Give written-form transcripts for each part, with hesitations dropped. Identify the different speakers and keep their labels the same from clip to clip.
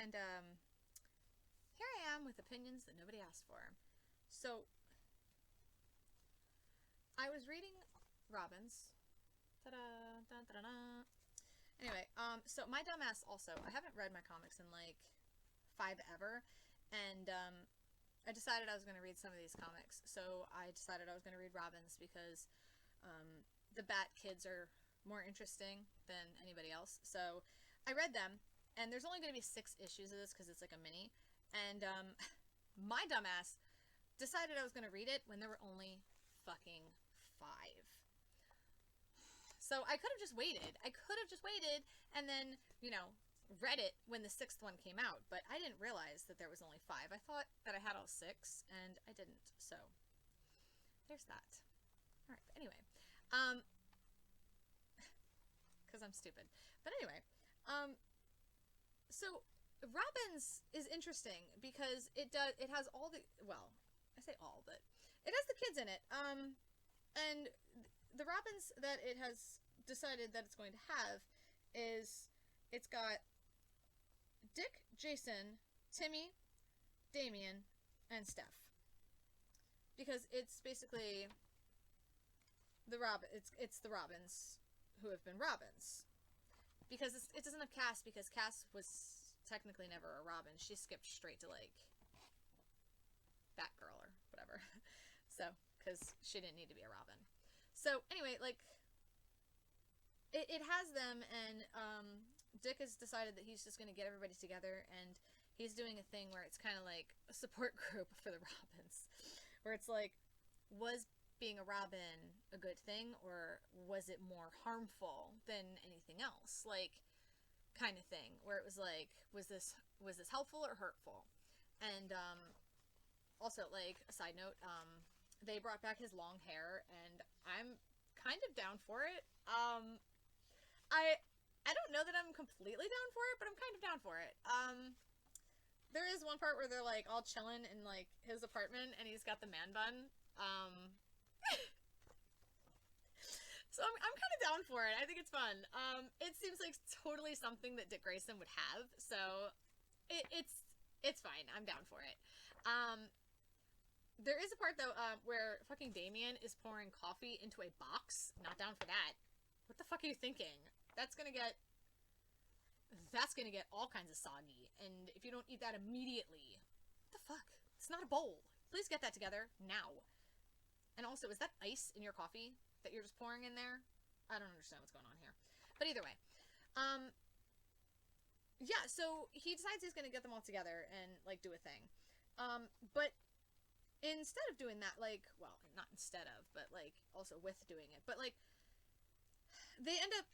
Speaker 1: and here I am with opinions that nobody asked for. So, I was reading Robin's. Ta-da, da-da-da-da. Anyway, so my dumbass also, I haven't read my comics in like 5 ever, and I decided I was going to read some of these comics. So I decided I was going to read Robin's because the Bat Kids are more interesting than anybody else. So I read them, and there's only going to be 6 issues of this because it's like a mini. And my dumbass decided I was going to read it when there were only fucking 5. So I could have just waited. I could have just waited and then, you know, read it when the 6th one came out. But I didn't realize that there was only 5. I thought that I had all 6, and I didn't. So there's that. All right. But anyway, because I'm stupid. But anyway, so Robin's is interesting because it has all the, well, I say all, but it has the kids in it. And the Robins that it has decided that it's going to have is, it's got Dick, Jason, Timmy, Damien, and Steph. Because it's basically it's the Robins who have been Robins. Because it doesn't have Cass, because Cass was technically never a Robin. She skipped straight to, like, Batgirl or whatever. So, because she didn't need to be a Robin. So, anyway, like, it has them, and Dick has decided that he's just going to get everybody together, and he's doing a thing where it's kind of like a support group for the Robins. Where it's like, was being a Robin a good thing, or was it more harmful than anything else? Like, kind of thing. Where it was like, was this helpful or hurtful? And, also, like, a side note, they brought back his long hair, and I'm kind of down for it. I don't know that I'm completely down for it, but I'm kind of down for it. There is one part where they're, like, all chilling in, like, his apartment, and he's got the man bun. So I'm kind of down for it. I think it's fun. It seems like totally something that Dick Grayson would have, so it's fine. I'm down for it. There is a part, though, where fucking Damien is pouring coffee into a box. Not down for that. What the fuck are you thinking? That's gonna get all kinds of soggy. And if you don't eat that immediately, what the fuck? It's not a bowl. Please get that together now. And also, is that ice in your coffee that you're just pouring in there? I don't understand what's going on here. But either way. Yeah, so he decides he's gonna get them all together and, like, do a thing. But instead of doing that, like, well, not instead of, but, like, also with doing it, but, like, they end up,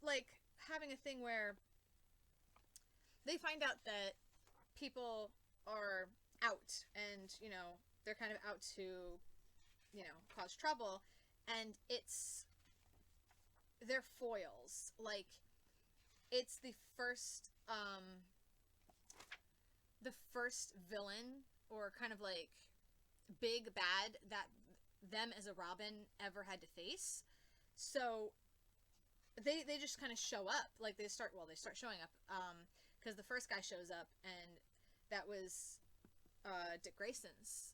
Speaker 1: like, having a thing where they find out that people are out, and, you know, they're kind of out to, you know, cause trouble, and they're foils. Like, it's the first villain, or kind of, like, big bad that them as a Robin ever had to face. So they just kind of show up. Like, they start showing up, because the first guy shows up, and that was Dick Grayson's,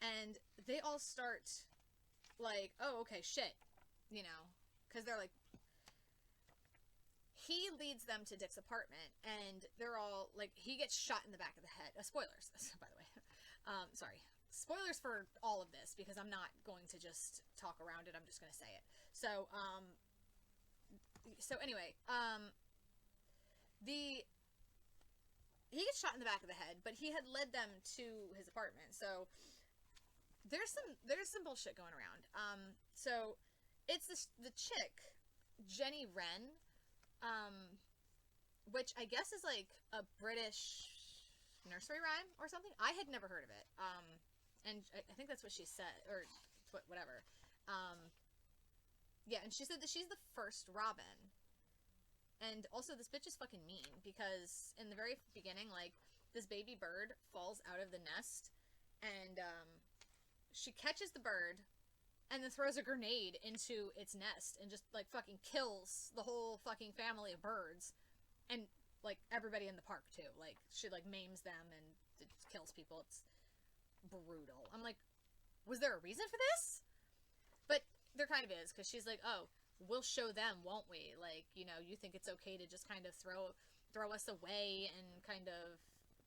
Speaker 1: and they all start like, oh, okay, shit, you know, because they're like, he leads them to Dick's apartment, and they're all like, he gets shot in the back of the head. Spoilers, by the way. Sorry. Spoilers for all of this, because I'm not going to just talk around it. I'm just going to say it. So anyway, he gets shot in the back of the head, but he had led them to his apartment. So there's some bullshit going around. So it's the chick, Jenny Wren, which I guess is like a British nursery rhyme or something. I had never heard of it. And I think that's what she said, or whatever. Yeah, and she said that she's the first Robin. And also, this bitch is fucking mean, because in the very beginning, like, this baby bird falls out of the nest, and she catches the bird, and then throws a grenade into its nest, and just, like, fucking kills the whole fucking family of birds, and like everybody in the park too. Like she like maims them and kills people. It's brutal. I'm like, was there a reason for this? But there kind of is, because she's like, oh, we'll show them, won't we? Like, you know, you think it's okay to just kind of throw us away and kind of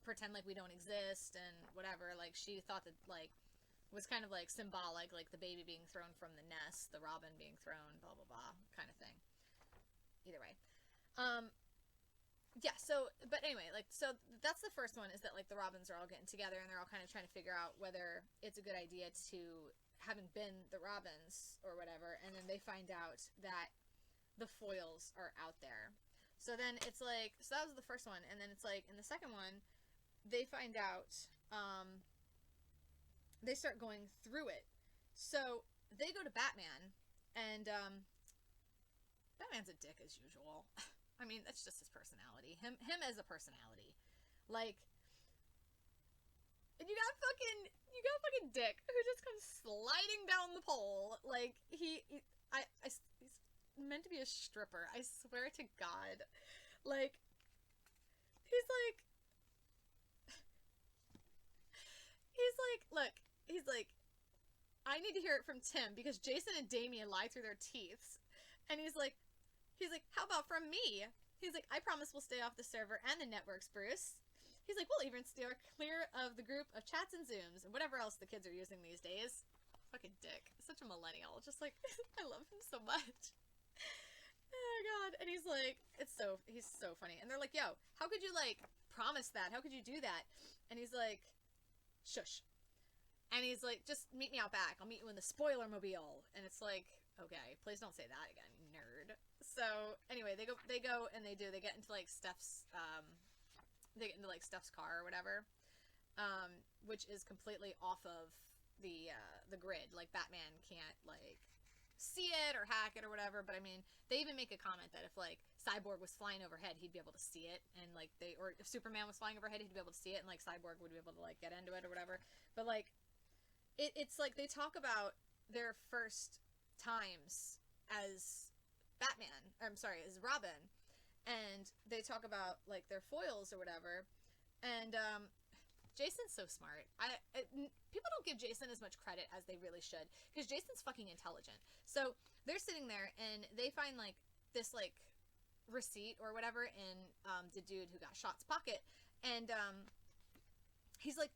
Speaker 1: pretend like we don't exist and whatever. Like, she thought that, like, was kind of like symbolic, like the baby being thrown from the nest, the robin being thrown, blah blah blah, kind of thing. Either way, yeah. So, but anyway, like, so that's the first one, is that like the robins are all getting together and they're all kind of trying to figure out whether it's a good idea to, having been the robins or whatever, and then they find out that the foils are out there. So then it's like, so that was the first one, and then it's like in the second one, they find out, they start going through it. So they go to Batman, and Batman's a dick as usual. I mean, that's just his personality. Him as a personality. Like, and you got fucking Dick, who just comes sliding down the pole. Like, he's meant to be a stripper. I swear to God. Like, he's like, look, he's like, I need to hear it from Tim, because Jason and Damian lie through their teeth. And he's like, how about from me? He's like, I promise we'll stay off the server and the networks, Bruce. He's like, we'll even steer clear of the group of chats and Zooms and whatever else the kids are using these days. Fucking Dick. Such a millennial. Just like, I love him so much. Oh my God. And he's like, he's so funny. And they're like, yo, how could you like promise that? How could you do that? And he's like, shush. And he's like, just meet me out back. I'll meet you in the spoiler mobile. And it's like, okay, please don't say that again, nerd. So anyway, they go and they get into like Steph's car or whatever, which is completely off of the grid. Like, Batman can't like see it or hack it or whatever. But I mean, they even make a comment that if like Cyborg was flying overhead, he'd be able to see it, and like or if Superman was flying overhead, he'd be able to see it, and like Cyborg would be able to like get into it or whatever. But like, it's like they talk about their first times as Batman, as Robin, and they talk about like their foils or whatever. And Jason's so smart. People don't give Jason as much credit as they really should, because Jason's fucking intelligent. So they're sitting there and they find like this like receipt or whatever in the dude who got shot's pocket, and he's like,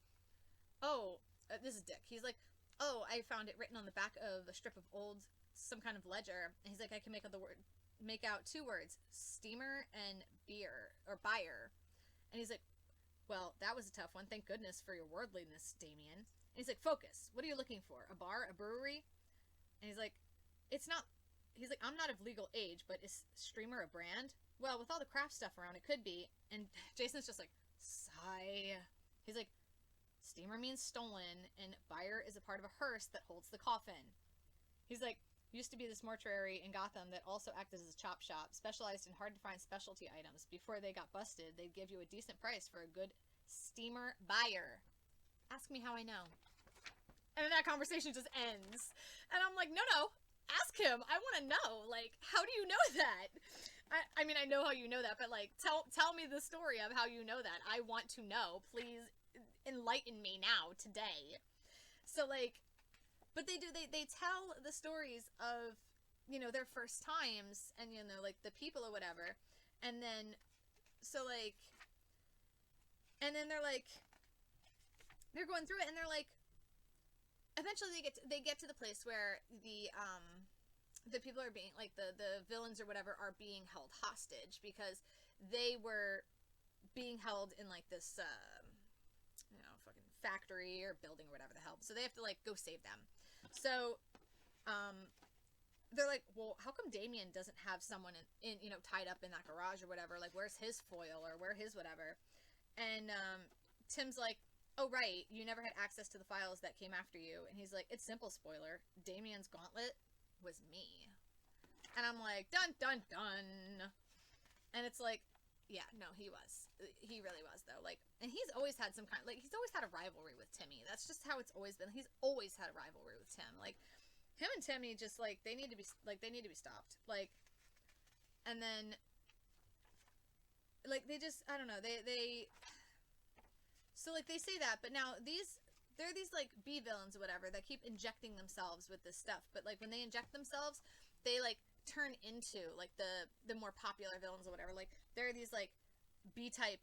Speaker 1: oh, this is Dick. He's like, oh, I found it written on the back of a strip of some kind of ledger. And he's like, I can make out two words, steamer and beer, or buyer. And he's like, well, that was a tough one. Thank goodness for your worldliness, Damien. And he's like, focus. What are you looking for? A bar? A brewery? And he's like, I'm not of legal age, but is streamer a brand? Well, with all the craft stuff around, it could be. And Jason's just like, sigh. He's like, steamer means stolen, and buyer is a part of a hearse that holds the coffin. He's like, used to be this mortuary in Gotham that also acted as a chop shop, specialized in hard-to-find specialty items. Before they got busted, they'd give you a decent price for a good steamer buyer. Ask me how I know. And then that conversation just ends. And I'm like, no, ask him. I want to know. Like, how do you know that? I mean, I know how you know that, but like, tell me the story of how you know that. I want to know. Please enlighten me now, today. So like, but they tell the stories of, you know, their first times, and, you know, like the people or whatever. And then, so like, and then they're like, they're going through it, and they're like, eventually they get to the place where the people are being, like, the villains or whatever are being held hostage, because they were being held in like this, you know, fucking factory or building or whatever the hell. So they have to like go save them. So, they're like, well, how come Damien doesn't have someone in, you know, tied up in that garage or whatever? Like, where's his foil, or where his whatever? And, Tim's like, oh, right, you never had access to the files that came after you. And he's like, it's simple, spoiler. Damien's Gauntlet was me. And I'm like, dun, dun, dun. And it's like, yeah, no, he was. He really was, though. Like, and he's always had some kind, like, he's always had a rivalry with Timmy. That's just how it's always been. He's always had a rivalry with Tim. Like, him and Timmy just, like, they need to be stopped. Like, and then, like, they just, I don't know, they so, like, they say that, but now there are these, like, B villains or whatever that keep injecting themselves with this stuff, but, like, when they inject themselves, they, like, turn into, like, the more popular villains or whatever. Like, there are these, like, B-type,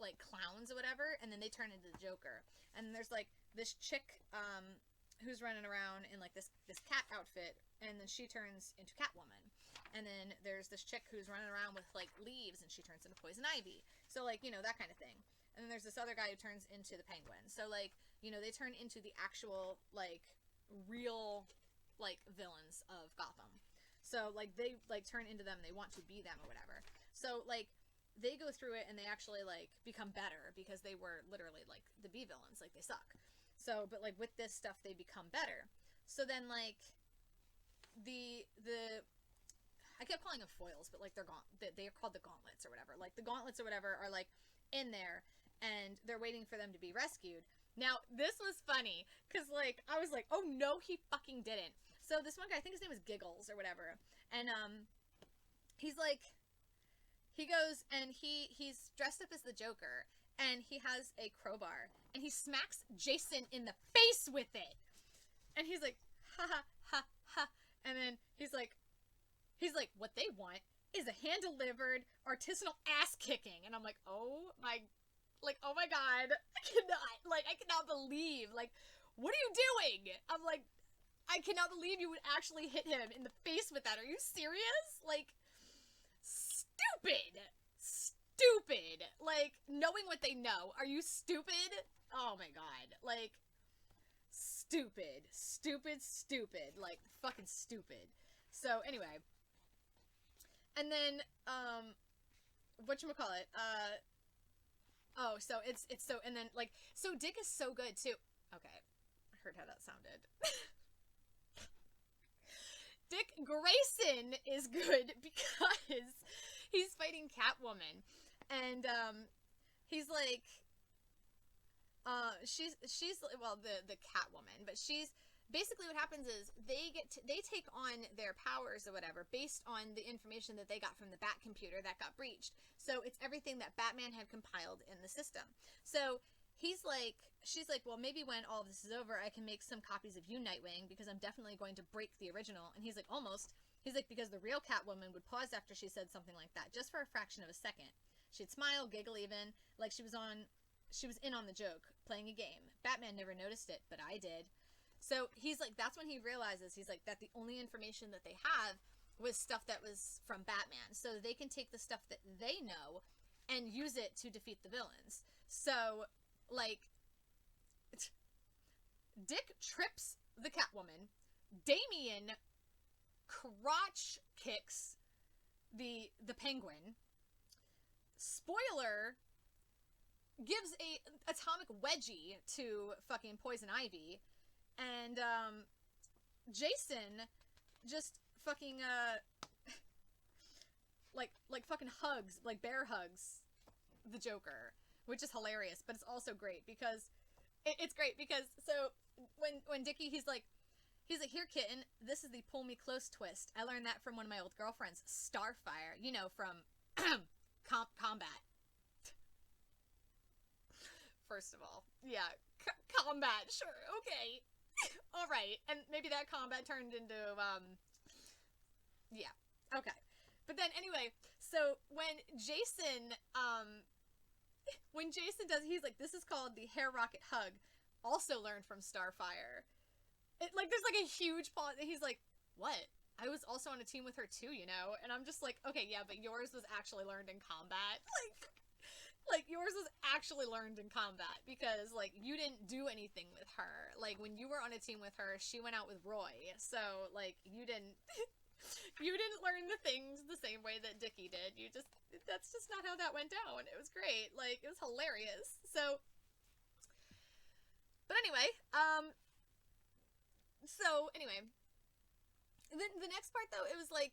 Speaker 1: like, clowns or whatever, and then they turn into the Joker. And there's, like, this chick, who's running around in, like, this cat outfit, and then she turns into Catwoman. And then there's this chick who's running around with, like, leaves, and she turns into Poison Ivy. So, like, you know, that kind of thing. And then there's this other guy who turns into the Penguin. So, like, you know, they turn into the actual, like, real, like, villains of Gotham. So, like, they, like, turn into them, and they want to be them or whatever. So, like, they go through it, and they actually, like, become better because they were literally, like, the B villains. Like, they suck. So, but, like, with this stuff, they become better. So then, like, I kept calling them foils, but, like, they're called the Gauntlets or whatever. Like, the Gauntlets or whatever are, like, in there, and they're waiting for them to be rescued. Now, this was funny, because, like, I was like, oh, no, he fucking didn't. So this one guy, I think his name was Giggles or whatever, and, he's, like, he goes, and he's dressed up as the Joker, and he has a crowbar, and he smacks Jason in the face with it, and he's like, ha ha ha ha, and then he's like, what they want is a hand-delivered artisanal ass-kicking, and I'm like, oh my god, I cannot believe, like, what are you doing? I'm like, I cannot believe you would actually hit him in the face with that. Are you serious? Like, stupid. Like, knowing what they know. Are you stupid? Oh my god. Like, stupid. Like, fucking stupid. So, anyway. And then, whatchamacallit, oh, so it's so, and then, like, so Dick is so good, too. Okay, I heard how that sounded. Dick Grayson is good because he's fighting Catwoman, and, he's, like, she's, well, the Catwoman, but she's, basically what happens is they take on their powers or whatever based on the information that they got from the Bat computer that got breached. So it's everything that Batman had compiled in the system. So she's like, well, maybe when all of this is over, I can make some copies of you, Nightwing, because I'm definitely going to break the original. And he's like, almost. He's like, because the real Catwoman would pause after she said something like that, just for a fraction of a second. She'd smile, giggle even, like she was in on the joke, playing a game. Batman never noticed it, but I did. So he's like, that's when he realizes, he's like, that the only information that they have was stuff that was from Batman. So they can take the stuff that they know and use it to defeat the villains. So, like, Dick trips the Catwoman. Damian crotch kicks the Penguin. Spoiler gives a atomic wedgie to fucking Poison Ivy. And, Jason just fucking, like fucking hugs, like bear hugs the Joker, which is hilarious, but it's also great because, it's great because, so, when Dickie, he's like, here, kitten, this is the pull me close twist. I learned that from one of my old girlfriends, Starfire, you know, from, Combat. First of all, yeah, Combat, sure, okay. All right, and maybe that combat turned into, yeah, okay. But then, anyway, so when Jason does, he's like, this is called the hair rocket hug, also learned from Starfire. Like, there's, like, a huge pause, he's like, what? I was also on a team with her, too, you know? And I'm just like, okay, yeah, but yours was actually learned in combat. Like, yours was actually learned in combat, because, like, you didn't do anything with her. Like, when you were on a team with her, she went out with Roy, so, like, you didn't learn the things the same way that Dickie did. That's just not how that went down. It was great. Like, it was hilarious. So, but anyway, the next part, though, it was, like,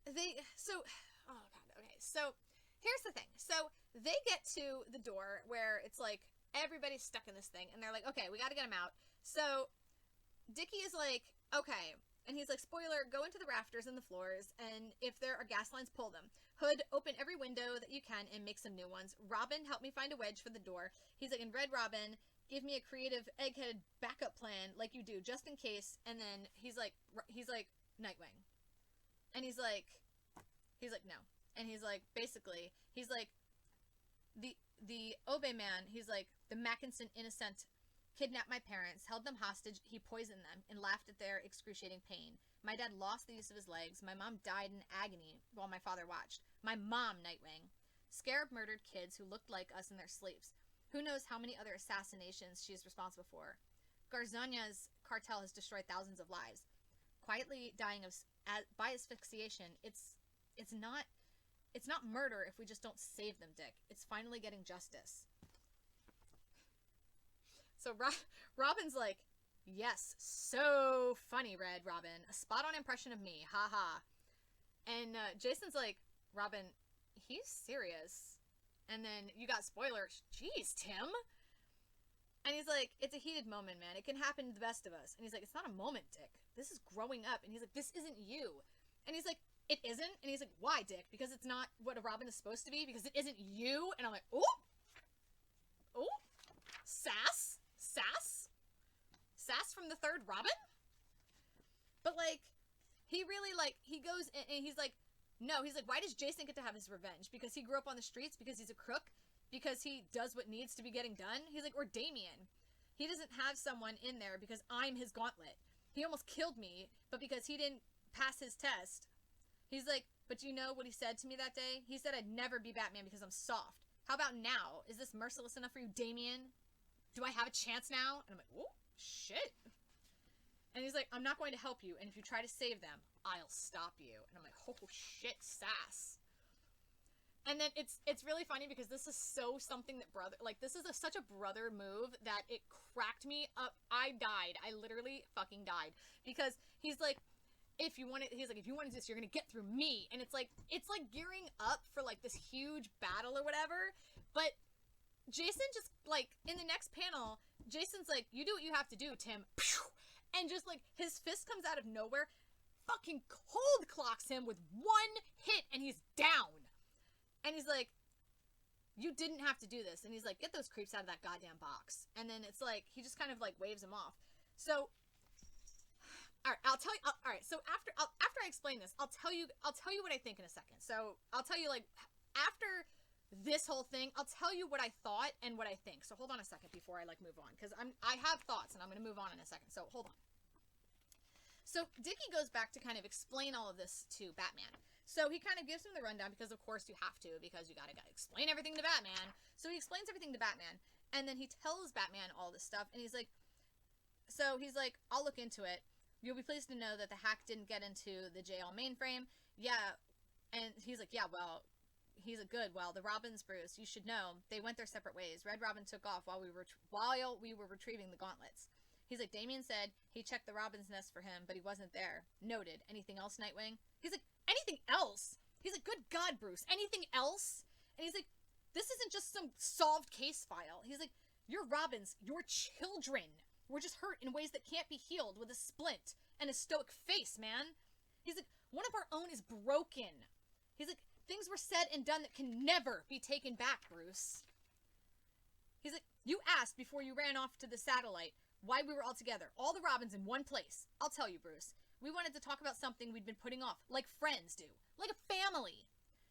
Speaker 1: oh, God, okay, so, here's the thing. So, they get to the door where it's like, everybody's stuck in this thing, and they're like, okay, we gotta get him out. So, Dickie is like, okay, And he's like, spoiler, go into the rafters and the floors, and if there are gas lines, pull them. Hood, open every window that you can and make some new ones. Robin, help me find a wedge for the door. He's like, and Red Robin, give me a creative egg-headed backup plan like you do, just in case. And then he's like, Nightwing. And he's like, no. And he's like, basically, he's like, the Obe man, he's like, the Mackinson innocent kidnapped my parents, held them hostage, he poisoned them, and laughed at their excruciating pain. My dad lost the use of his legs. My mom died in agony while my father watched. My mom, Nightwing. Scarab murdered kids who looked like us in their sleeps. Who knows how many other assassinations she is responsible for. Garzania's cartel has destroyed thousands of lives. Quietly dying by asphyxiation, it's not murder if we just don't save them, Dick. It's finally getting justice. So Robin's like, yes, so funny, Red Robin. A spot-on impression of me, haha. And Jason's like, Robin, he's serious. And then you got spoilers. Jeez, Tim. And he's like, it's a heated moment, man. It can happen to the best of us. And he's like, it's not a moment, Dick. This is growing up. And he's like, this isn't you. And he's like, it isn't? And he's like, why, Dick? Because it's not what a Robin is supposed to be? Because it isn't you? And I'm like, ooh. Ooh. Sass? Sass from the third Robin? But, like, he really, like, he goes and he's like, no, he's like, why does Jason get to have his revenge? Because he grew up on the streets? Because he's a crook? Because he does what needs to be getting done? He's like, or Damien. He doesn't have someone in there because I'm his gauntlet. He almost killed me, but because he didn't pass his test. He's like, but you know what he said to me that day? He said I'd never be Batman because I'm soft. How about now? Is this merciless enough for you, Damien? Do I have a chance now? And I'm like, oh, shit. And he's like, I'm not going to help you, and if you try to save them, I'll stop you. And I'm like, oh, shit, sass. And then it's really funny because this is so something that this is such a brother move that it cracked me up. I died. I literally fucking died. Because he's like, if you wanted this, you're gonna get through me. And it's like gearing up for, like, this huge battle or whatever. But Jason just, like, in the next panel, Jason's like, you do what you have to do, Tim. And just, like, his fist comes out of nowhere, fucking cold clocks him with one hit, and he's down. And he's like, you didn't have to do this. And he's like, get those creeps out of that goddamn box. And then it's like, he just kind of, like, waves him off. So, all right, I'll tell you, all right, so after I explain this, I'll tell you what I think in a second. So, I'll tell you, like, after this whole thing, I'll tell you what I thought and what I think. So hold on a second before I, like, move on, because I have thoughts and I'm going to move on in a second. So hold on. So Dickie goes back to kind of explain all of this to Batman. So he kind of gives him the rundown because, of course, you have to, because you gotta explain everything to Batman. So he explains everything to Batman, and then he tells Batman all this stuff, and he's like, I'll look into it. You'll be pleased to know that the hack didn't get into the jail mainframe. Yeah, and he's like, yeah, well, the Robins, Bruce, you should know, they went their separate ways. Red Robin took off while we were retrieving the gauntlets. He's like, Damien said he checked the Robin's nest for him, but he wasn't there. Noted. Anything else, Nightwing? He's like, anything else? He's like, good God, Bruce, anything else? And he's like, this isn't just some solved case file. He's like, your Robins, your children, were just hurt in ways that can't be healed with a splint and a stoic face, man. He's like, one of our own is broken. He's like, things were said and done that can never be taken back, Bruce. He's like, you asked before you ran off to the satellite why we were all together, all the Robins in one place. I'll tell you, Bruce. We wanted to talk about something we'd been putting off, like friends do, like a family.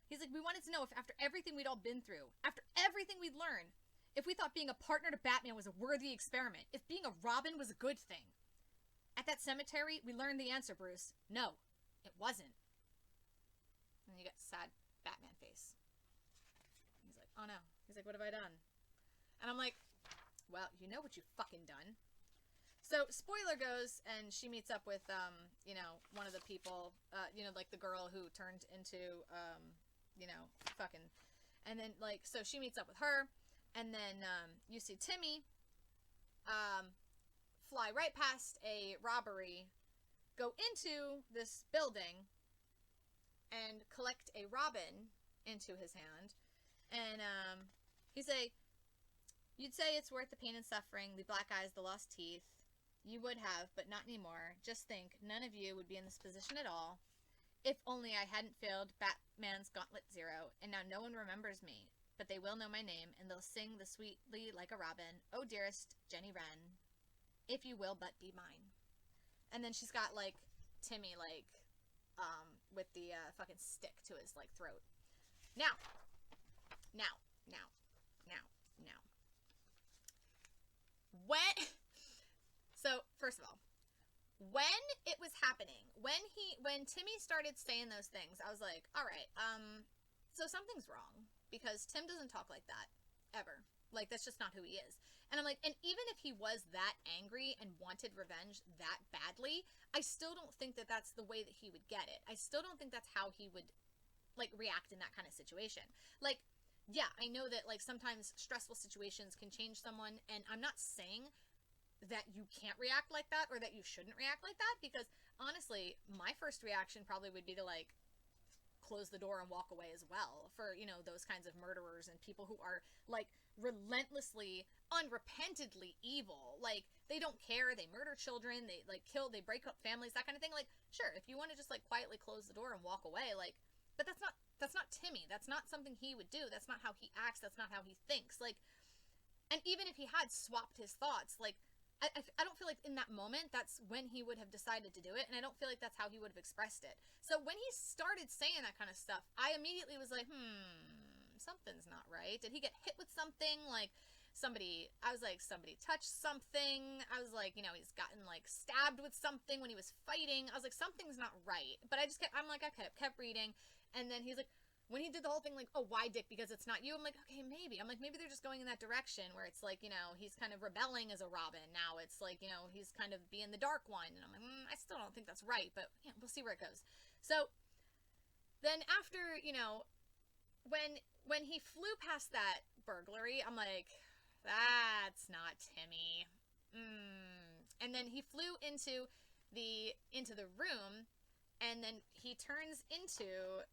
Speaker 1: He's like, we wanted to know if after everything we'd all been through, after everything we'd learned, if we thought being a partner to Batman was a worthy experiment, if being a Robin was a good thing. At that cemetery, we learned the answer, Bruce. No, it wasn't. And you got sad Batman face. He's like, oh no. He's like, what have I done? And I'm like, well, you know what you've fucking done. So, spoiler goes, and she meets up with, one of the people, like the girl who turned into, fucking, and then, like, so she meets up with her, and then, you see Timmy, fly right past a robbery, go into this building, and collect a Robin into his hand, and, he'd say, you'd say it's worth the pain and suffering, the black eyes, the lost teeth, You would have, but not anymore. Just think, none of you would be in this position at all. If only I hadn't failed Batman's Gauntlet 0, and now no one remembers me. But they will know my name, and they'll sing the sweetly like a robin, oh dearest Jenny Wren, if you will but be mine. And then she's got, like, Timmy, like, with the, fucking stick to his, like, throat. Now. When, so, first of all, when it was happening, when Timmy started saying those things, I was like, alright, so something's wrong, because Tim doesn't talk like that, ever. Like, that's just not who he is. And I'm like, and even if he was that angry and wanted revenge that badly, I still don't think that that's the way that he would get it. I still don't think that's how he would, like, react in that kind of situation. Like, yeah, I know that, like, sometimes stressful situations can change someone, and I'm not saying that you can't react like that or that you shouldn't react like that, because honestly, my first reaction probably would be to, like, close the door and walk away as well for, you know, those kinds of murderers and people who are, like, relentlessly, unrepentantly evil. Like, they don't care, they murder children, they, like, kill, they break up families, that kind of thing. Like, sure, if you want to just, like, quietly close the door and walk away, like, but that's not Timmy. That's not something he would do. That's not how he acts. That's not how he thinks. Like, and even if he had swapped his thoughts, like, I don't feel like in that moment that's when he would have decided to do it, and I don't feel like that's how he would have expressed it. So when he started saying that kind of stuff, I immediately was like, something's not right. Did he get hit with something? Like, somebody touched something. I was like, you know, he's gotten, like, stabbed with something when he was fighting. I was like, something's not right. But I kept reading, and then he's like, when he did the whole thing, like, oh, why Dick? Because it's not you. I'm like, okay, maybe. I'm like, maybe they're just going in that direction where it's like, you know, he's kind of rebelling as a Robin. Now it's like, you know, he's kind of being the dark one. And I'm like, I still don't think that's right, but yeah, we'll see where it goes. So then after, you know, when he flew past that burglary, I'm like, that's not Timmy. And then he flew into the room, and then he turns into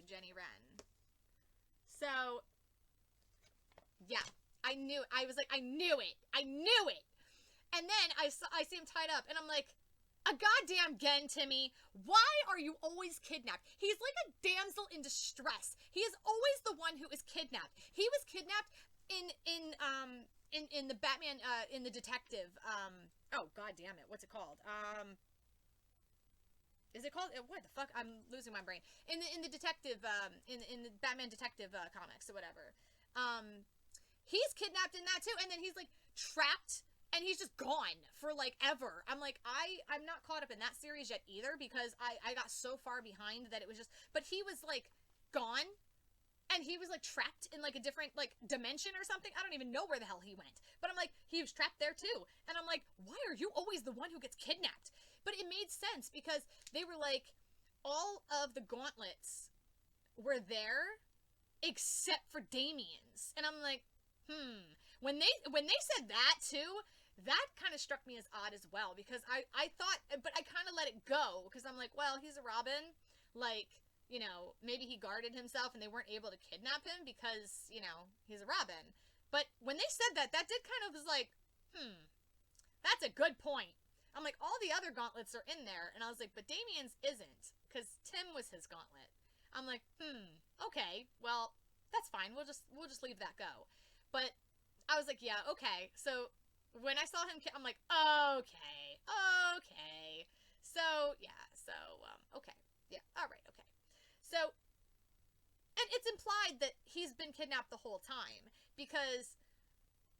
Speaker 1: Jenny Wren. So yeah, I knew it. And then I see him tied up, and I'm like, a goddamn again, Timmy. Why are you always kidnapped? He's like a damsel in distress. He is always the one who is kidnapped. He was kidnapped in the Batman in the detective oh god damn it, what's it called? Is it called, what the fuck? I'm losing my brain. In the detective, in the Batman detective comics or whatever. He's kidnapped in that too, and then he's like trapped, and he's just gone for like ever. I'm like, I'm not caught up in that series yet either, because I got so far behind that it was just, but he was like gone, and he was like trapped in like a different like dimension or something. I don't even know where the hell he went, but I'm like, he was trapped there too, and I'm like, why are you always the one who gets kidnapped? But it made sense because they were like, all of the gauntlets were there except for Damien's, and I'm like, when they said that too, that kind of struck me as odd as well, because I thought, but I kind of let it go, because I'm like, well, he's a Robin, like, you know, maybe he guarded himself and they weren't able to kidnap him because, you know, he's a Robin. But when they said that did kind of was like, that's a good point. I'm like, all the other gauntlets are in there, and I was like, but Damien's isn't, because Tim was his gauntlet. I'm like, okay, well, that's fine. We'll just leave that go. But I was like, yeah, okay. So when I saw him, I'm like, okay. So yeah, okay, yeah, all right, okay. So, and it's implied that he's been kidnapped the whole time, because,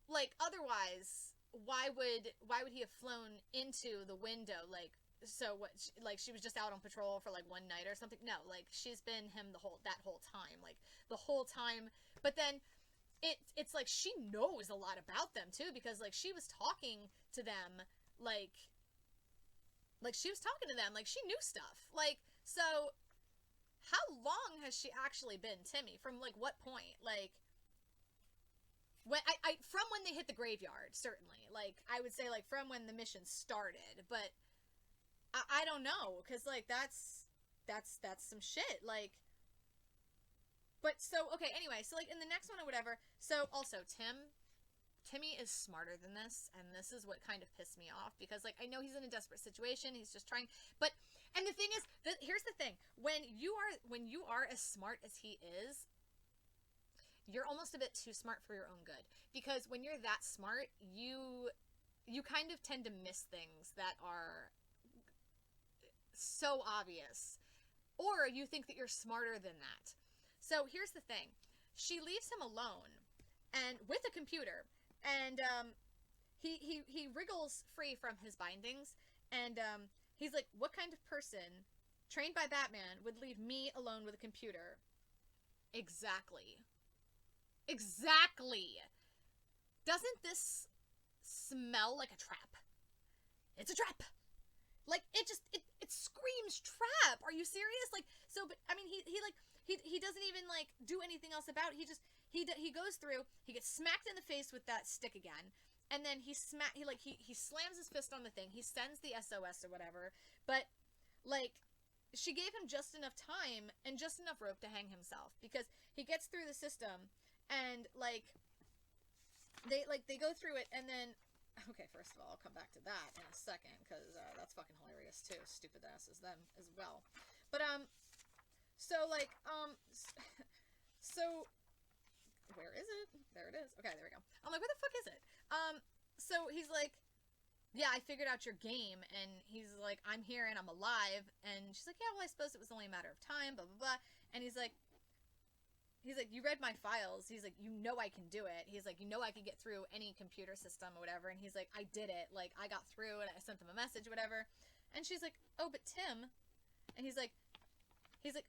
Speaker 1: like, otherwise, why would he have flown into the window? Like, so what? Like, she was just out on patrol for like one night or something? No, like, she's been him that whole time, like the whole time. But then it's like she knows a lot about them too, because like she was talking to them, like she was talking to them, like she knew stuff. Like, so how long has she actually been Timmy? From like what point? Like, when from when they hit the graveyard, certainly. Like, I would say like from when the mission started, but I don't know, because like that's some shit. Like, but so okay, anyway, so like in the next one or whatever. So also Tim Timmy is smarter than this, and this is what kind of pissed me off, because, like, I know he's in a desperate situation, he's just trying, but, and the thing is, here's the thing, when you are as smart as he is, you're almost a bit too smart for your own good, because when you're that smart, you kind of tend to miss things that are so obvious, or you think that you're smarter than that. So here's the thing, she leaves him alone, and with a computer, and he wriggles free from his bindings, and he's like, what kind of person trained by Batman would leave me alone with a computer? Exactly. Doesn't this smell like a trap? It's a trap. Like, it screams trap. Are you serious? Like, so, but I mean, he doesn't even, like, do anything else about it. He goes through, he gets smacked in the face with that stick again, and then he slams his fist on the thing, he sends the SOS or whatever, but, like, she gave him just enough time and just enough rope to hang himself, because he gets through the system, and, like, they go through it, and then, okay, first of all, I'll come back to that in a second, because that's fucking hilarious, too, stupid asses, them as well, but, so, like, so, where is it? There it is. Okay, there we go. I'm like, where the fuck is it? So he's like, yeah, I figured out your game, and he's like, I'm here and I'm alive, and she's like, yeah, well, I suppose it was only a matter of time, blah, blah, blah, and he's like, you read my files, he's like, you know I can do it, he's like, you know I can get through any computer system or whatever, and he's like, I did it, like, I got through, and I sent them a message, whatever, and she's like, oh, but Tim, and he's like,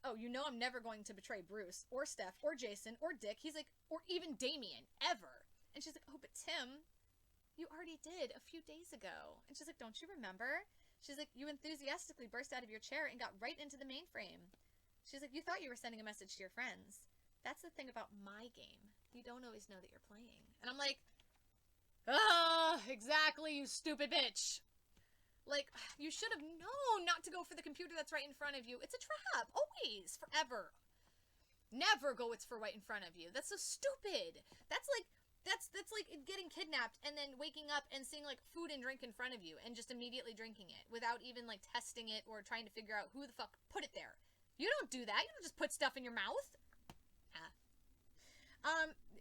Speaker 1: oh, you know I'm never going to betray Bruce, or Steph, or Jason, or Dick, he's like, or even Damien, ever, and she's like, oh, but Tim, you already did a few days ago, and she's like, don't you remember? She's like, you enthusiastically burst out of your chair and got right into the mainframe. She's like, you thought you were sending a message to your friends. That's the thing about my game. You don't always know that you're playing. And I'm like, exactly, you stupid bitch. Like, you should have known not to go for the computer that's right in front of you. It's a trap, always, forever. Never go it's for right in front of you. That's so stupid. That's like getting kidnapped and then waking up and seeing, like, food and drink in front of you and just immediately drinking it without even, like, testing it or trying to figure out who the fuck put it there. You don't do that. You don't just put stuff in your mouth.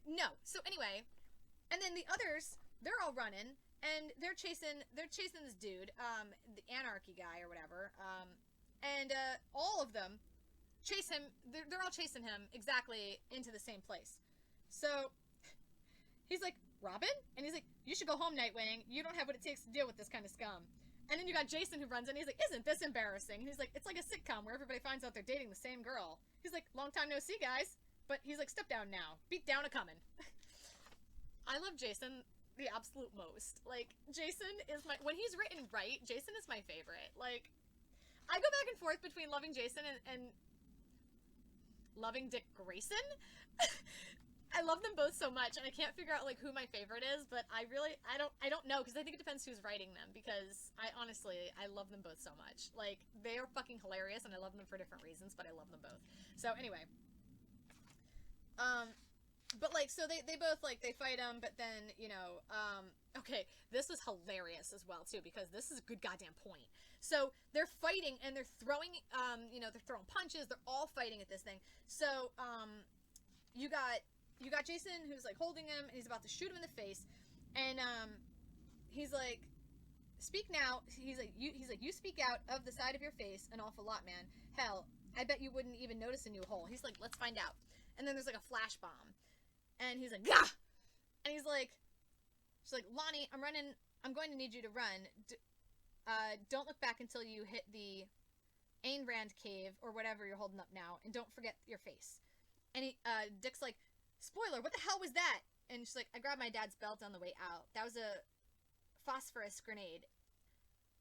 Speaker 1: No. So anyway, and then the others, they're all running and they're chasing this dude, the anarchy guy or whatever, and all of them chase him. They're all chasing him exactly into the same place. So he's like, Robin? And he's like, you should go home, Nightwing. You don't have what it takes to deal with this kind of scum. And then you got Jason who runs in, and he's like, isn't this embarrassing? And he's like, it's like a sitcom where everybody finds out they're dating the same girl. He's like, long time no see, guys. But he's like, step down now. Beat down a-comin'. I love Jason the absolute most. Like, Jason is when he's written right, Jason is my favorite. Like, I go back and forth between loving Jason and loving Dick Grayson. I love them both so much, and I can't figure out, like, who my favorite is, but I don't know, because I think it depends who's writing them, because I love them both so much. Like, they are fucking hilarious, and I love them for different reasons, but I love them both. So, anyway. But, like, so they both, like, they fight him, but then, you know, okay, this was hilarious as well, too, because this is a good goddamn point. So, they're fighting, and they're throwing, you know, they're throwing punches, they're all fighting at this thing. So, you got Jason who's, like, holding him, and he's about to shoot him in the face, and, he's like, speak now. He's like, you speak out of the side of your face an awful lot, man. Hell, I bet you wouldn't even notice a new hole. He's like, let's find out. And then there's, like, a flash bomb. And he's like, gah! And he's like, she's like, Lonnie, I'm going to need you to run. Don't look back until you hit the Ayn Rand cave, or whatever you're holding up now, and don't forget your face. And Dick's like, spoiler, what the hell was that? And she's like, I grabbed my dad's belt on the way out. That was a phosphorus grenade.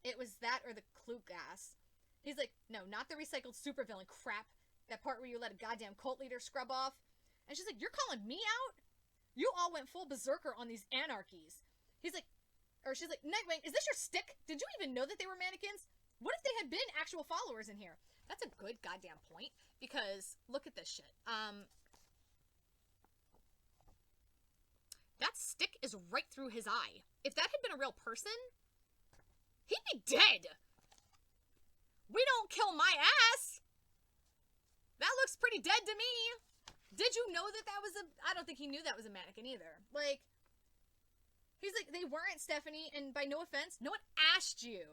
Speaker 1: It was that or the clue gas. He's like, no, not the recycled supervillain crap. That part where you let a goddamn cult leader scrub off. And she's like, you're calling me out? You all went full berserker on these anarchies. He's like, or she's like, Nightwing, is this your stick? Did you even know that they were mannequins? What if they had been actual followers in here? That's a good goddamn point, because look at this shit.
Speaker 2: that stick is right through his eye. If that had been a real person, he'd be dead. We don't kill my ass. That looks pretty dead to me. Did you know that that was a... I don't think he knew that was a mannequin either. Like, he's like, they weren't, Stephanie, and by no offense, no one asked you.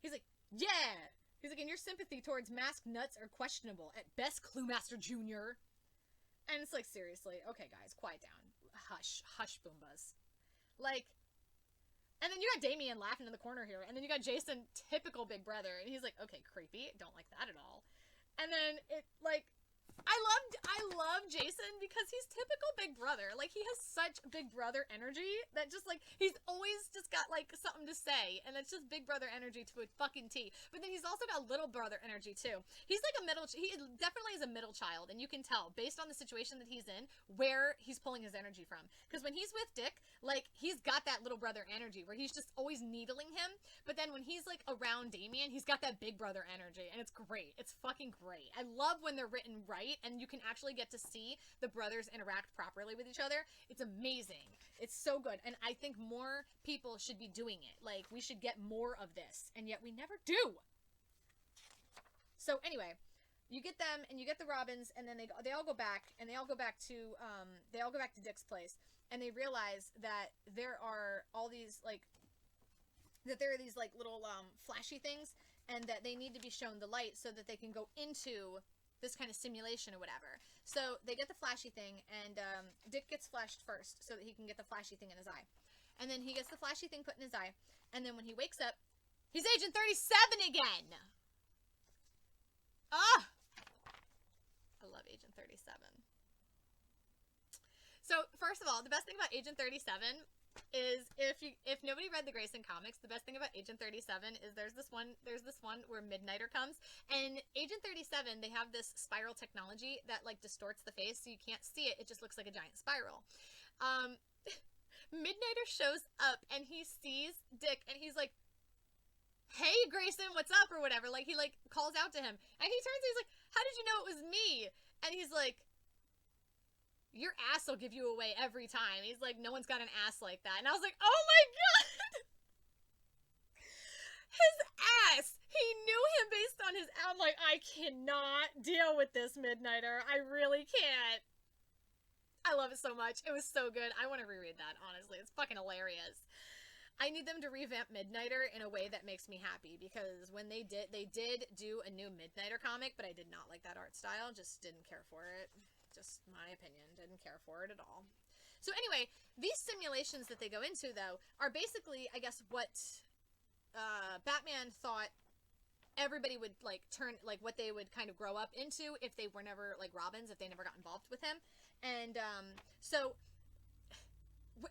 Speaker 2: He's like, yeah. He's like, and your sympathy towards masked nuts are questionable. At best, Cluemaster Jr. And it's like, seriously, okay, guys, quiet down. Hush. Hush, Boombas. Like, and then you got Damien laughing in the corner here, and then you got Jason, typical big brother, and he's like, okay, creepy, don't like that at all. And then it, like, I love Jason because he's typical big brother. Like, he has such big brother energy that just, like, he's always just got, like, something to say. And it's just big brother energy to a fucking T. But then he's also got little brother energy, too. He's like he definitely is a middle child. And you can tell, based on the situation that he's in, where he's pulling his energy from. Because when he's with Dick, like, he's got that little brother energy where he's just always needling him. But then when he's, like, around Damien, he's got that big brother energy. And it's great. It's fucking great. I love when they're written right and you can actually get to see the brothers interact properly with each other. It's amazing. It's so good. And I think more people should be doing it. Like, we should get more of this. And yet we never do. So anyway, you get them and you get the Robins, and then they all go back, and they all go back to Dick's place, and they realize that there are all these like little flashy things, and that they need to be shown the light so that they can go into this kind of simulation or whatever. So they get the flashy thing, and Dick gets flashed first so that he can get the flashy thing in his eye. And then he gets the flashy thing put in his eye, and then when he wakes up, he's Agent 37 again! Ah! I love Agent 37. So, first of all, the best thing about Agent 37 is if nobody read the Grayson comics, the best thing about Agent 37 is there's this one where Midnighter comes, and Agent 37, they have this spiral technology that like distorts the face so you can't see it. It just looks like a giant spiral. Midnighter shows up and he sees Dick and he's like, "Hey Grayson, what's up?" or whatever. Like he like calls out to him and he turns and he's like, "How did you know it was me?" And he's like, "Your ass will give you away every time." He's like, "No one's got an ass like that." And I was like, oh my god! His ass! He knew him based on his... I'm like, I cannot deal with this, Midnighter. I really can't. I love it so much. It was so good. I want to reread that, honestly. It's fucking hilarious. I need them to revamp Midnighter in a way that makes me happy, because when they did do a new Midnighter comic, but I did not like that art style. Just didn't care for it. Just my opinion. Didn't care for it at all. So anyway, these simulations that they go into, though, are basically, I guess, what Batman thought everybody would, like, turn, like, what they would kind of grow up into if they were never, like, Robins, if they never got involved with him. And, so,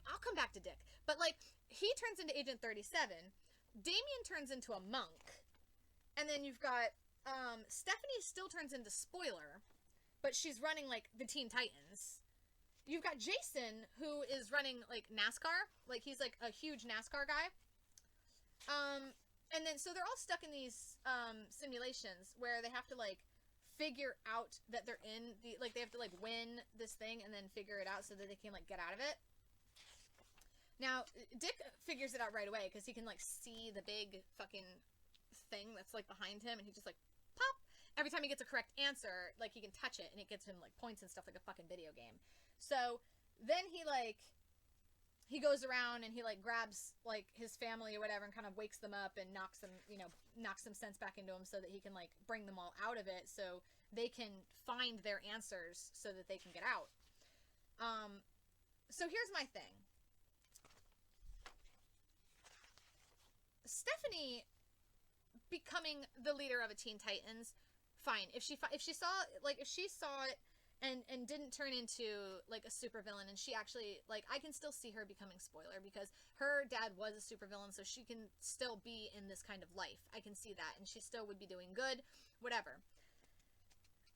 Speaker 2: I'll come back to Dick. But, like, he turns into Agent 37. Damien turns into a monk. And then you've got, Stephanie still turns into Spoiler, but she's running, like, the Teen Titans. You've got Jason, who is running, like, NASCAR. Like, he's, like, a huge NASCAR guy. And then, so they're all stuck in these, simulations where they have to, like, figure out that they're in the, like, they have to, like, win this thing and then figure it out so that they can, like, get out of it. Now, Dick figures it out right away because he can, like, see the big fucking thing that's, like, behind him, and he just, like, pop! Every time he gets a correct answer, like, he can touch it, and it gives him, like, points and stuff like a fucking video game. So, then he, like, he goes around and he, like, grabs, like, his family or whatever and kind of wakes them up and knocks them, you know, knocks some sense back into them so that he can, like, bring them all out of it so they can find their answers so that they can get out. So here's my thing. Stephanie becoming the leader of a Teen Titans, fine. If she saw it and didn't turn into, like, a supervillain, and she actually, like, I can still see her becoming Spoiler because her dad was a supervillain, so she can still be in this kind of life. I can see that, and she still would be doing good, whatever.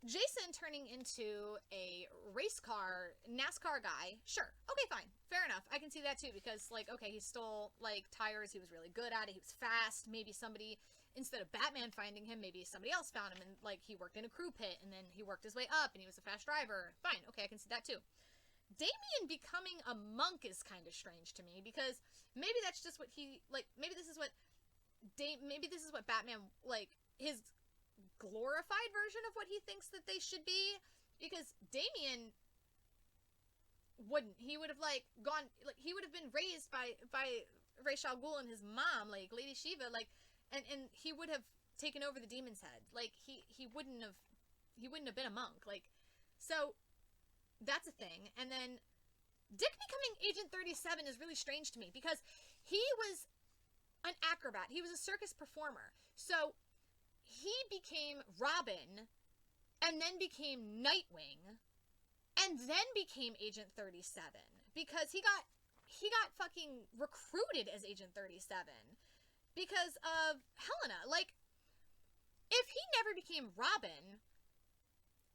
Speaker 2: Jason turning into a race car, NASCAR guy, sure. Okay, fine. Fair enough. I can see that too because, like, okay, he stole, like, tires. He was really good at it. He was fast. Maybe somebody, instead of Batman finding him, maybe somebody else found him and, like, he worked in a crew pit and then he worked his way up and he was a fast driver. Fine. Okay, I can see that too. Damian becoming a monk is kind of strange to me, because maybe that's just what he, like, maybe this is what Batman, like, his glorified version of what he thinks that they should be, because Damian wouldn't. He would have, like, gone, like, he would have been raised by Ra's al Ghul and his mom, like, Lady Shiva, like, and he would have taken over the demon's head. Like, he wouldn't have been a monk. Like, so that's a thing. And then Dick becoming Agent 37 is really strange to me, because he was an acrobat. He was a circus performer. So he became Robin, and then became Nightwing, and then became Agent 37, because he got fucking recruited as Agent 37 because of Helena. Like, if he never became Robin,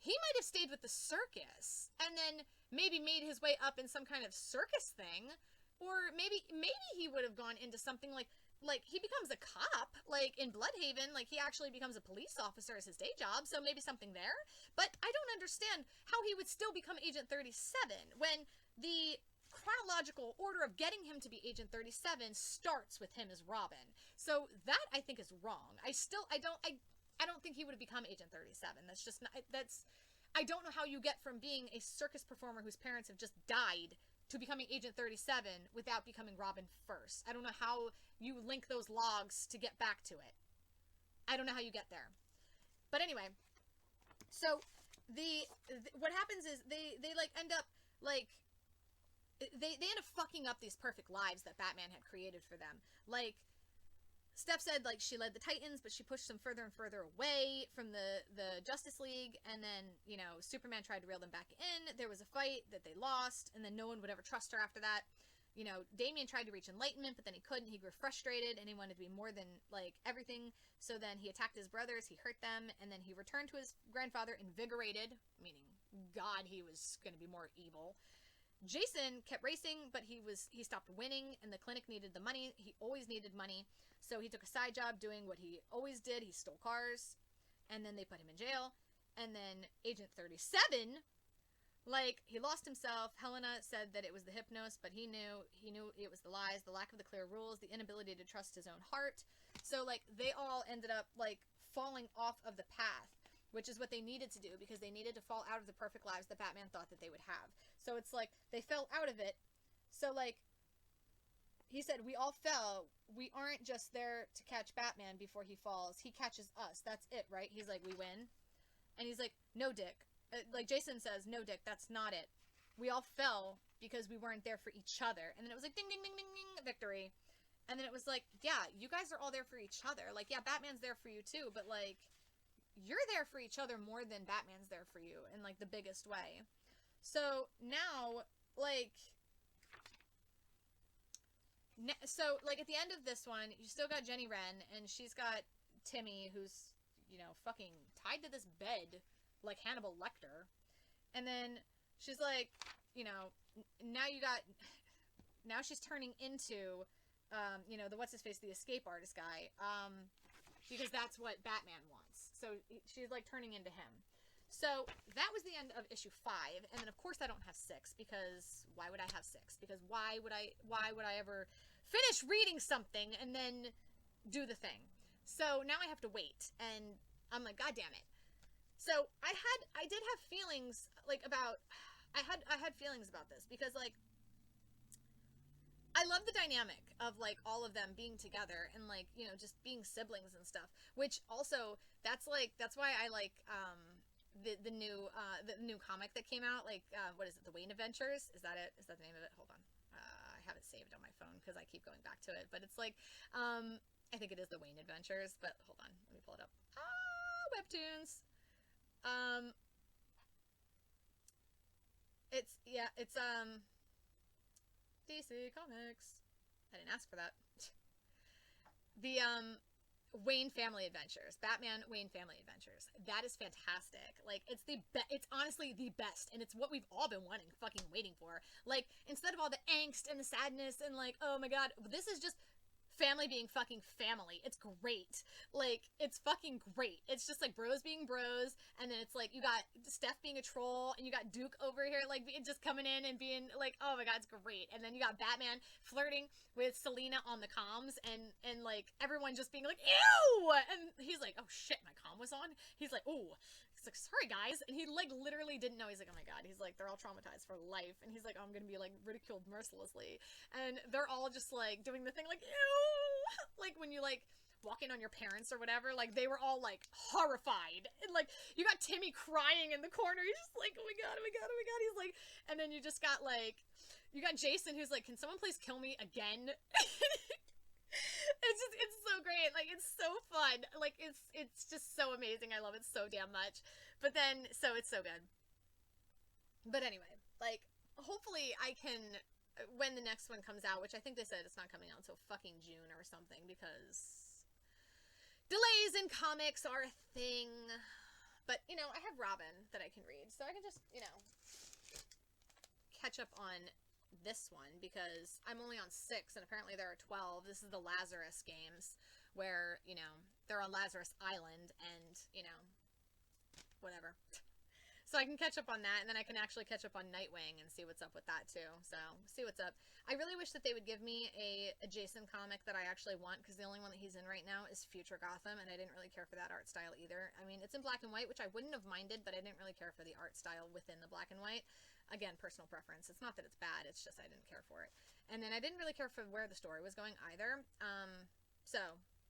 Speaker 2: he might have stayed with the circus and then maybe made his way up in some kind of circus thing, or maybe he would have gone into something like he becomes a cop, like in Bloodhaven, like he actually becomes a police officer as his day job, so maybe something there. But I don't understand how he would still become Agent 37 when the chronological order of getting him to be Agent 37 starts with him as Robin. So that, I think, is wrong. I don't think he would have become Agent 37. That's just not, I don't know how you get from being a circus performer whose parents have just died to becoming Agent 37 without becoming Robin first. I don't know how you link those logs to get back to it. I don't know how you get there. But anyway, so what happens is they like end up like they end up fucking up these perfect lives that Batman had created for them. Like, Steph said, like, she led the Titans, but she pushed them further and further away from the Justice League, and then, you know, Superman tried to reel them back in. There was a fight that they lost, and then no one would ever trust her after that. You know, Damian tried to reach enlightenment, but then he couldn't. He grew frustrated, and he wanted to be more than, like, everything. So then he attacked his brothers, he hurt them, and then he returned to his grandfather invigorated, meaning, God, he was going to be more evil. Jason kept racing, but he stopped winning, and the clinic needed the money. He always needed money. So he took a side job doing what he always did. He stole cars, and then they put him in jail. And then Agent 37, like, he lost himself. Helena said that it was the hypnos, but he knew it was the lies, the lack of the clear rules, the inability to trust his own heart. So, like, they all ended up, like, falling off of the path, which is what they needed to do, because they needed to fall out of the perfect lives that Batman thought that they would have. So it's like, they fell out of it. So, like, he said, we all fell. We aren't just there to catch Batman before he falls. He catches us. That's it, right? He's like, we win. And he's like, no, Dick. Like, Jason says, no, Dick, that's not it. We all fell because we weren't there for each other. And then it was like, ding, ding, ding, ding, ding, victory. And then it was like, yeah, you guys are all there for each other. Like, yeah, Batman's there for you too, but, like, you're there for each other more than Batman's there for you in, like, the biggest way. So now, like, so, like, at the end of this one, you still got Jenny Wren, and she's got Timmy, who's, you know, fucking tied to this bed like Hannibal Lecter. And then she's like, you know, now she's turning into, you know, the what's-his-face, the escape artist guy, because that's what Batman wants. So she's, like, turning into him. So that was the end of issue 5, and then of course I don't have 6, because why would I have 6? Because why would I ever finish reading something and then do the thing? So now I have to wait, and I'm like, God damn it. So I did have feelings, like, about, I had feelings about this, because, like, I love the dynamic of, like, all of them being together and, like, you know, just being siblings and stuff, which also, that's why I like, the new comic that came out, like, what is it, the Wayne Adventures? Is that it? Is that the name of it? Hold on. I have it saved on my phone because I keep going back to it, but it's like, I think it is the Wayne Adventures, but hold on, let me pull it up. Webtoons. It's DC Comics. I didn't ask for that. The, Wayne Family Adventures. Batman Wayne Family Adventures. That is fantastic. Like, it's honestly the best, and it's what we've all been waiting for. Like, instead of all the angst and the sadness and, like, oh my god, this is just family being fucking family. It's great. Like, it's fucking great. It's just like bros being bros, and then it's like you got Steph being a troll, and you got Duke over here, like, just coming in and being like, oh my god, it's great. And then you got Batman flirting with Selena on the comms, and like everyone just being like, ew! And he's like, oh shit, my comm was on? He's like, oh. He's like, sorry guys. And he like literally didn't know. He's like, oh my god. He's like, they're all traumatized for life. And he's like, oh, I'm gonna be like ridiculed mercilessly. And they're all just like doing the thing like, ew! Like when you like walk in on your parents or whatever, like they were all like horrified. And like you got Timmy crying in the corner. He's just like, oh my god, oh my god, oh my god. He's like, and then you just got like, you got Jason who's like, can someone please kill me again? It's so great. Like, it's so fun. Like, it's just so amazing. I love it so damn much. But then, so it's so good. But anyway, like, hopefully I can, when the next one comes out, which I think they said it's not coming out until fucking June or something, because delays in comics are a thing. But, you know, I have Robin that I can read, so I can just, you know, catch up on this one, because I'm only on 6 and apparently there are 12. This is the Lazarus games where, you know, they're on Lazarus Island and, you know, whatever. So I can catch up on that, and then I can actually catch up on Nightwing and see what's up with that too. So, see what's up. I really wish that they would give me a Jason comic that I actually want, because the only one that he's in right now is Future Gotham, and I didn't really care for that art style either. I mean, it's in black and white, which I wouldn't have minded, but I didn't really care for the art style within the black and white. Again, personal preference. It's not that it's bad, it's just I didn't care for it. And then I didn't really care for where the story was going either. So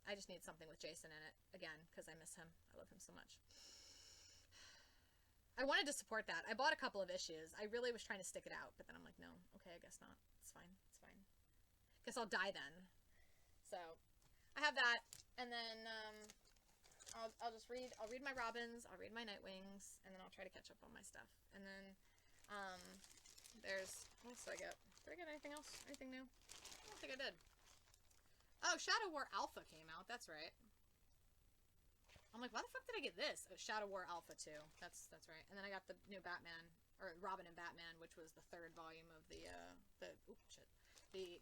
Speaker 2: I just need something with Jason in it, again, because I miss him. I love him so much. I wanted to support that. I bought a couple of issues. I really was trying to stick it out, but then I'm like, no, okay, I guess not. It's fine. It's fine. Guess I'll die then. So, I have that, and then I'll just read. I'll read my Robins. I'll read my Nightwings, and then I'll try to catch up on my stuff. And then there's, what else did I get? Did I get anything else? Anything new? I don't think I did. Oh, Shadow War Alpha came out. That's right. I'm like, why the fuck did I get this? Oh, Shadow War Alpha 2. That's right. And then I got the new Batman, or Robin and Batman, which was the 3rd volume of the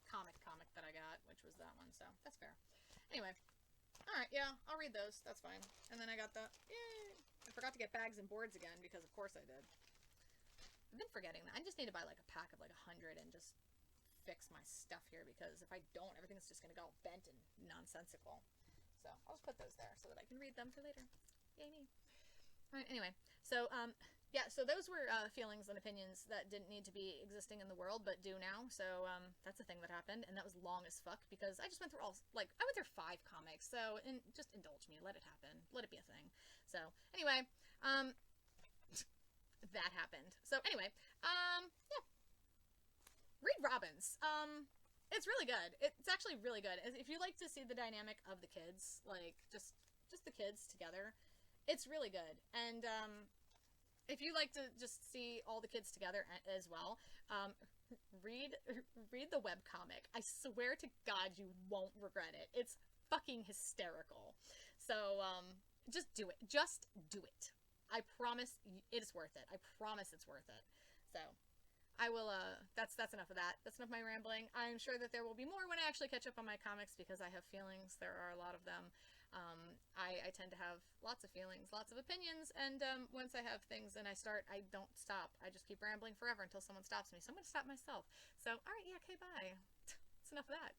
Speaker 2: comic that I got, which was that one. So that's fair. Anyway, all right, yeah, I'll read those. That's fine. And then I got the, yay! I forgot to get bags and boards again because of course I did. I've been forgetting that. I just need to buy like a pack of like 100 and just fix my stuff here, because if I don't, everything's just gonna go all bent and nonsensical. So I'll just put those there so that I can read them for later. Yay me. Alright, anyway. So, yeah, so those were feelings and opinions that didn't need to be existing in the world, but do now. So, that's a thing that happened, and that was long as fuck, because I just went through all, like, I went through 5 comics, so, just indulge me. Let it happen. Let it be a thing. So, anyway, that happened. So, anyway, yeah. Read Robins. It's really good. It's actually really good. If you like to see the dynamic of the kids, like, just the kids together, it's really good. And, if you like to just see all the kids together as well, read the webcomic. I swear to God you won't regret it. It's fucking hysterical. So, just do it. Just do it. I promise it is worth it. I promise it's worth it. So, I will, that's enough of that. That's enough of my rambling. I'm sure that there will be more when I actually catch up on my comics, because I have feelings. There are a lot of them. I tend to have lots of feelings, lots of opinions, and once I have things and I start, I don't stop. I just keep rambling forever until someone stops me. So I'm going to stop myself. So, alright, yeah, okay, bye. That's enough of that.